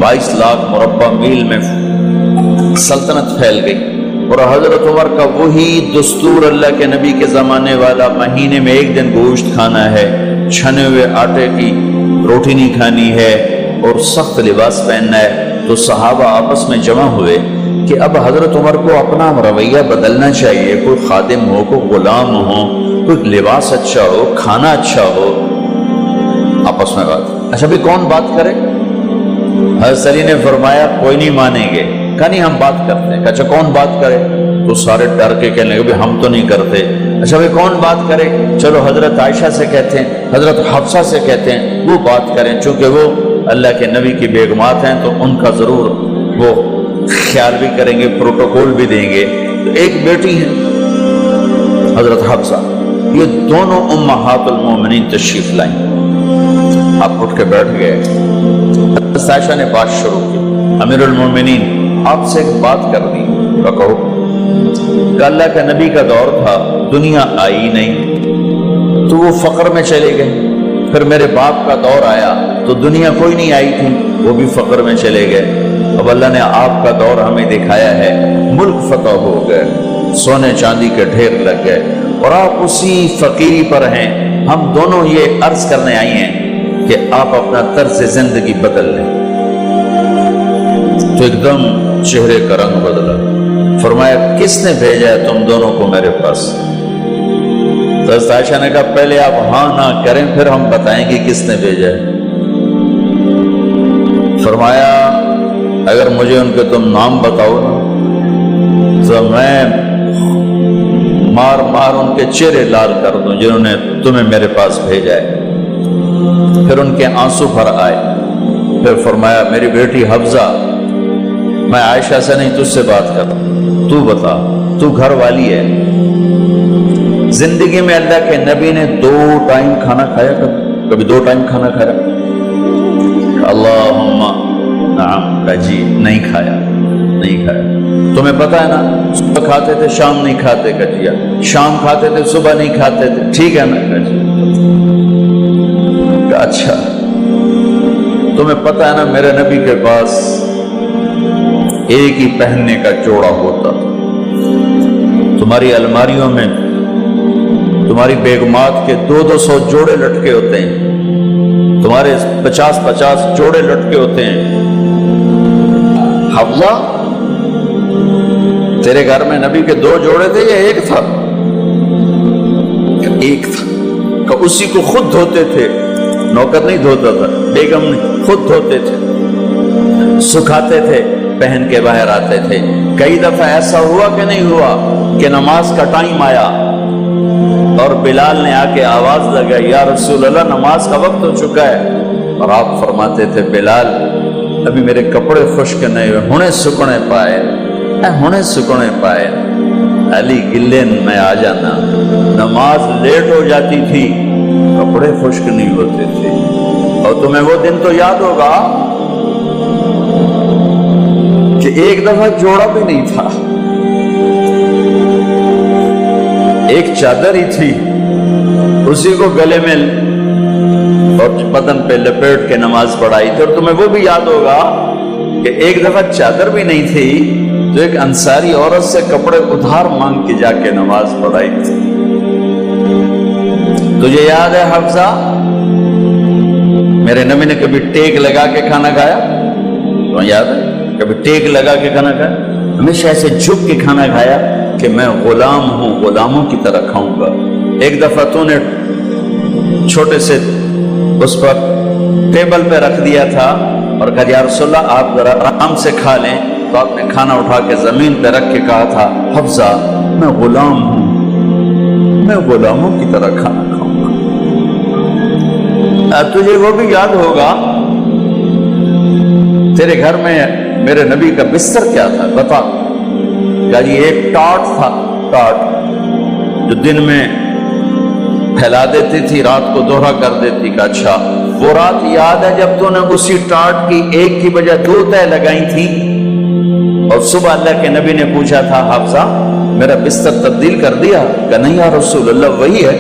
22 लाख मुरब्बा मील में सल्तनत फैल गई। और हजरत उमर का वही दस्तूर अल्लाह के नबी के ज़माने वाला, महीने में एक दिन गोश्त खाना है, छने हुए आटे की रोटी नहीं खानी है और सख्त लिबास पहनना है। तो सहाबा आपस में जमा हुए कि अब हजरत उमर को अपना रवैया बदलना चाहिए, कोई खादिम हो, कोई गुलाम हो, कोई लिबास अच्छा हो, खाना अच्छा हो। आपस में बात, अच्छा भी कौन बात करे? हज़रत अली ने फरमाया कोई नहीं मानेंगे। कहा नहीं हम बात करते हैं। अच्छा कौन बात करे? तो सारे डर के कहने लगे हम तो नहीं करते। अच्छा भाई कौन बात करे? चलो हजरत आयशा से कहते हैं, हजरत हफ्सा से कहते हैं वो बात करें, चूंकि वो अल्लाह के नबी की बेगमात हैं तो उनका जरूर वो ख्याल भी करेंगे, प्रोटोकॉल भी देंगे। तो एक बेटी है हजरत हफ्सा, ये दोनों उम्महातुल मोमिनीन तशरीफ लाई। आप उठ के बैठ गए। हजरत आयशा ने बात शुरू की, अमीरुल मोमिनीन आपसे एक बात करनी। कहो। अल्लाह का नबी का दौर था, दुनिया आई नहीं तो वो फक्र में चले गए। फिर मेरे बाप का दौर आया तो दुनिया कोई नहीं आई थी, वो भी फक्र में चले गए। अब अल्लाह ने आपका दौर हमें दिखाया है, मुल्क फतह हो गए, सोने चांदी के ढेर लग गए और आप उसी फकीरी पर हैं। हम दोनों ये अर्ज करने आई हैं कि आप अपना तर्ज जिंदगी बदल लें। तो एकदम चेहरे का रंग बदला। फरमाया किसने भेजा है तुम दोनों को मेरे पास? तो आयशा ने कहा पहले आप हाँ ना करें फिर हम बताएंगे किसने भेजा है। फरमाया अगर मुझे उनके तुम नाम बताओ ना तो मैं मार मार उनके चेहरे लाल कर दूं जिन्होंने तुम्हें मेरे पास भेजा है। फिर उनके आंसू भर आए। फिर फरमाया मेरी बेटी हफ्जा, मैं आयशा से नहीं तुझसे बात कर, तू बता, तू घर वाली है। जिंदगी में अल्लाह के नबी ने 2 टाइम खाना खाया? कभी 2 टाइम खाना खाया? अल्लाहुम्मा नाम का जी नहीं खाया, नहीं खाया। तुम्हें पता है ना सुबह खाते थे शाम नहीं खाते कजिया, शाम खाते थे सुबह नहीं खाते थे, ठीक है ना कजिया? अच्छा तुम्हें पता है ना मेरे नबी के पास एक ही पहनने का जोड़ा होता था। तुम्हारी अलमारियों में तुम्हारी बेगमात के 200 जोड़े लटके होते हैं, तुम्हारे 50 जोड़े लटके होते हैं। हफ्सा तेरे घर में नबी के 2 जोड़े थे या एक था? एक था। कि उसी को खुद धोते थे, नौकर नहीं धोता था, बेगम ने खुद धोते थे, सुखाते थे, पहन के बाहर आते थे। कई दफा ऐसा हुआ कि नहीं हुआ कि नमाज का टाइम आया और बिलाल ने आके आवाज लगाई या रसूल अल्लाह नमाज का वक्त हो चुका है, और आप फरमाते थे बिलाल अभी मेरे कपड़े खुश्क नहीं हुए, हुणे सुकने पाए, हुणे सुकने पाए। अली गिल्ले में आ जाना, नमाज लेट हो जाती थी, कपड़े खुश्क नहीं होते थे। और तुम्हें वो दिन तो याद होगा कि एक दफा जोड़ा भी नहीं था, एक चादर ही थी, उसी को गले में और बदन पे लपेट के नमाज पढ़ाई थी। और तुम्हें वो भी याद होगा कि एक दफा चादर भी नहीं थी तो एक अंसारी औरत से कपड़े उधार मांग के जाके नमाज पढ़ाई थी। तुझे याद है हफ्सा मेरे नबी ने कभी टेक लगा के खाना खाया? तो याद है कभी टेक लगा के खाना खाया? हमेशा ऐसे झुक के खाना खाया कि मैं गुलाम हूं, गुलामों की तरह खाऊंगा। एक दफा तूने छोटे से उस पर टेबल पे रख दिया था और कहा या रसूलल्लाह आप जरा आराम से खा लें, तो आपने खाना उठा के जमीन पे रख के कहा था हफ्सा मैं गुलाम हूं, मैं गुलामों की तरह खाना खाऊंगा। तुझे वो भी याद होगा तेरे घर में मेरे नबी का बिस्तर क्या था बता? क्या जी एक टाट था, टाट जो दिन में फैला देती थी, रात को दोहरा कर देती। का अच्छा वो रात याद है जब तूने उसी टाट की एक की बजाय 2 तय लगाई थी और सुबह अल्लाह के नबी ने पूछा था हफ्सा मेरा बिस्तर तब्दील कर दिया? क्या नहीं या रसूल अल्लाह वही है।